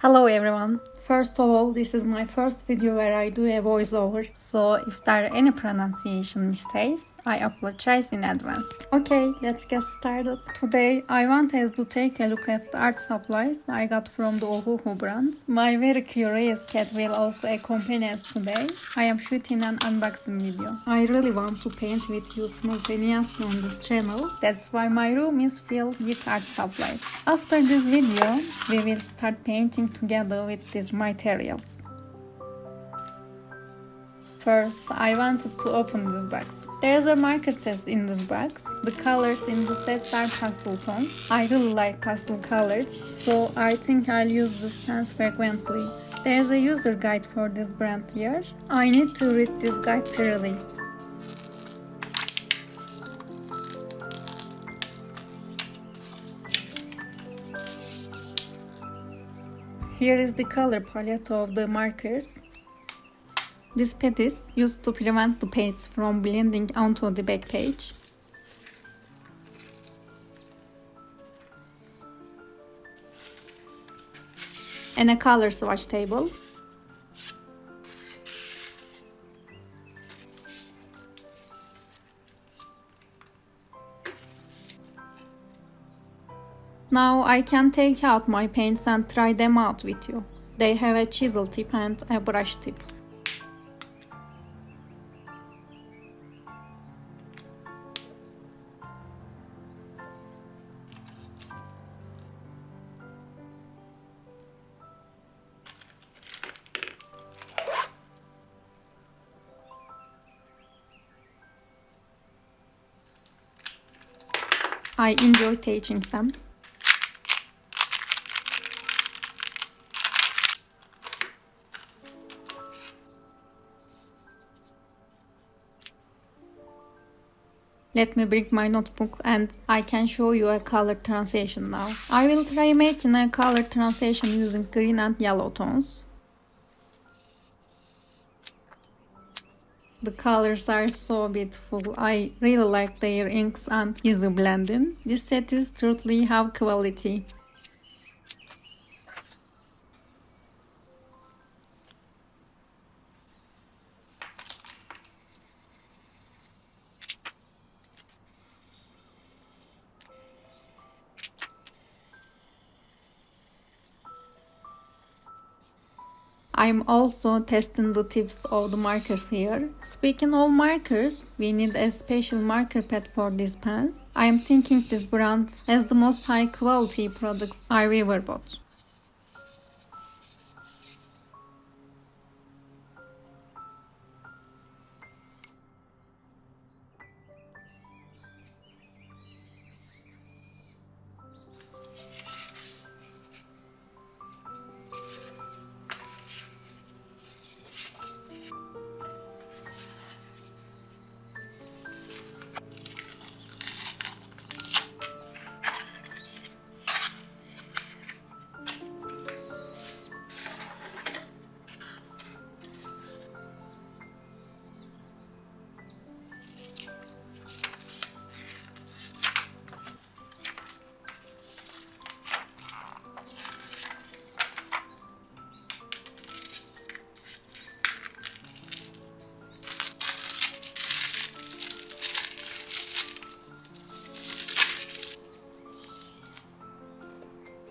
Hello everyone. First of all, this is my first video where I do a voiceover, so if there are any pronunciation mistakes, I apologize in advance. Okay, let's get started. Today, I want us to take a look at the art supplies I got from the Ohuhu brand. My very curious cat will also accompany us today. I am shooting an unboxing video. I really want to paint with you simultaneously on this channel. That's why my room is filled with art supplies. After this video, we will start painting together with these materials. First, I wanted to open this box. There's a marker set in this box. The colors in the sets are pastel tones. I really like pastel colors, so I think I'll use this pens frequently. There's a user guide for this brand here. I need to read this guide thoroughly. Here is the color palette of the markers. This pad is used to prevent the paints from blending onto the back page. And a color swatch table. Now I can take out my paints and try them out with you. They have a chisel tip and a brush tip. I enjoy touching them. Let me bring my notebook and I can show you a color transition now. I will try making a color transition using green and yellow tones. The colors are so beautiful. I really like their inks and easy blending. This set is truly high quality. I'm also testing the tips of the markers here. Speaking of markers, we need a special marker pad for these pens. I am thinking this brand has the most high quality products I've ever bought.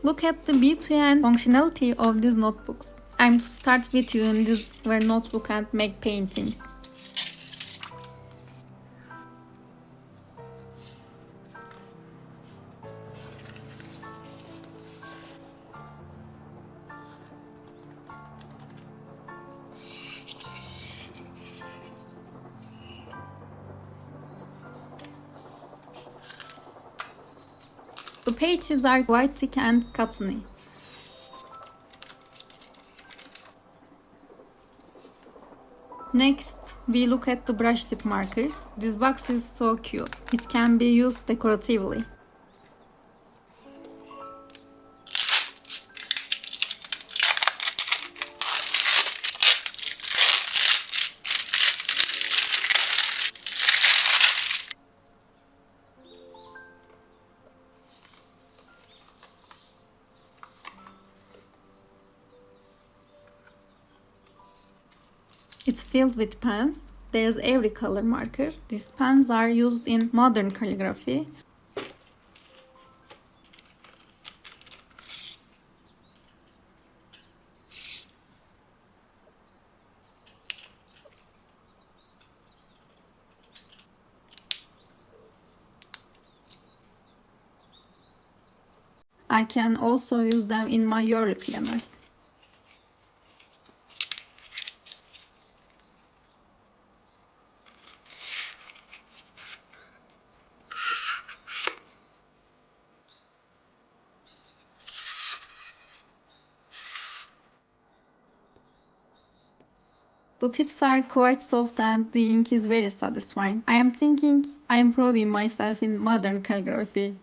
Look at the beauty and functionality of these notebooks. I'm to start with you in this square notebook and make paintings. The pages are quite thick and cottony. Next, we look at the brush tip markers. This box is so cute. It can be used decoratively. It's filled with pens. There's every color marker. These pens are used in modern calligraphy. I can also use them in my yearly planners. The tips are quite soft and the ink is very satisfying. I am thinking I am improving myself in modern calligraphy.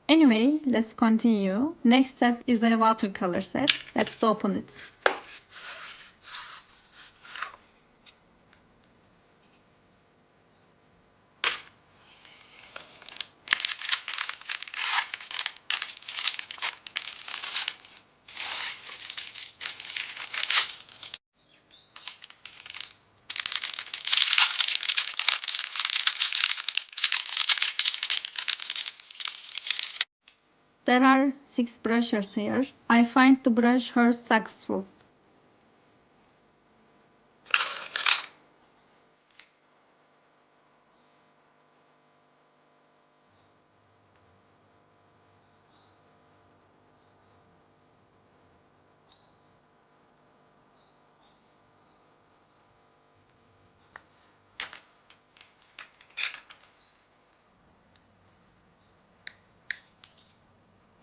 Anyway, let's continue. Next step is a watercolor set. Let's open it. There are 6 brushes here. I find the brush here successful.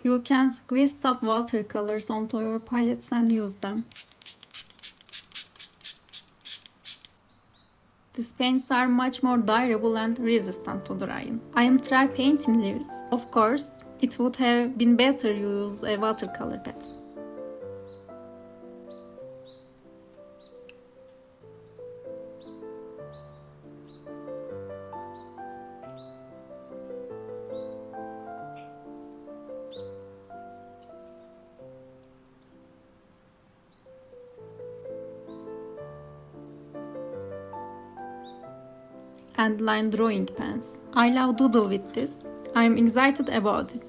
You can squeeze up watercolors onto your palettes and use them. These paints are much more durable and resistant to drying. I am try painting leaves. Of course, it would have been better you use a watercolor pad. And line drawing pens. I love doodle with this. I'm excited about it.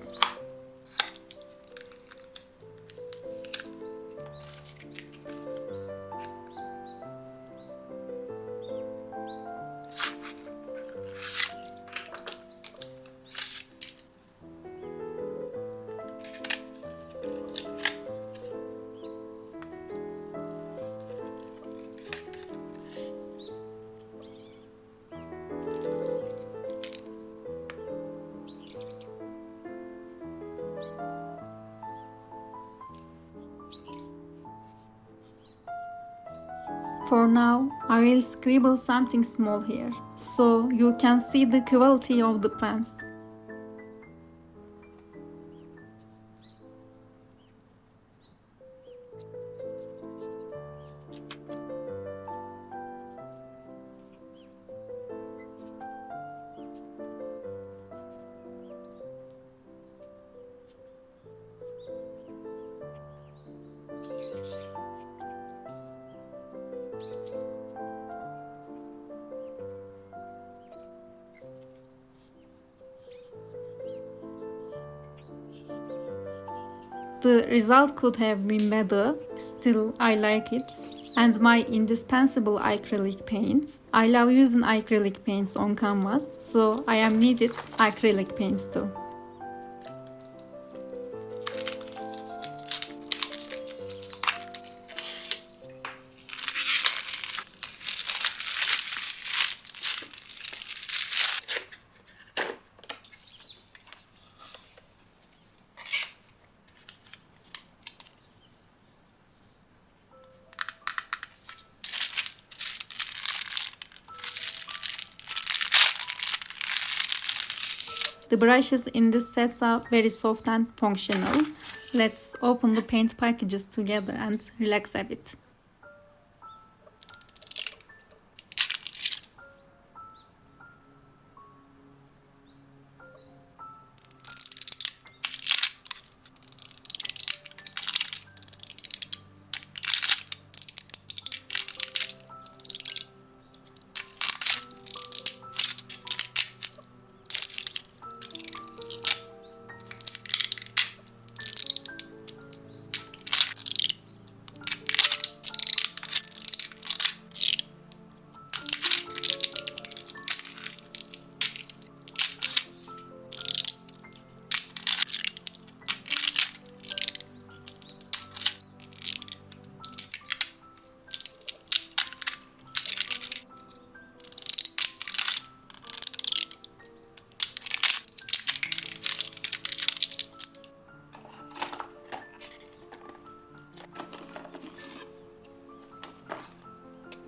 For now, I will scribble something small here, so you can see the quality of the pens. The result could have been better, still I like it. And my indispensable acrylic paints. I love using acrylic paints on canvas, so I am needed acrylic paints too. The brushes in this set are very soft and functional. Let's open the paint packages together and relax a bit.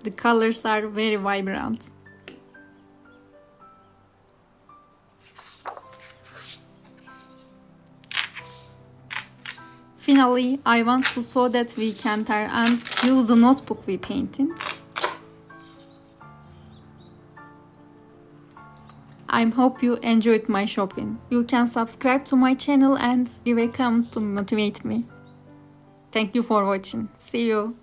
The colors are very vibrant. Finally, I want to sew that we can tear and use the notebook we painted. I hope you enjoyed my shopping. You can subscribe to my channel and leave a comment to motivate me. Thank you for watching. See you.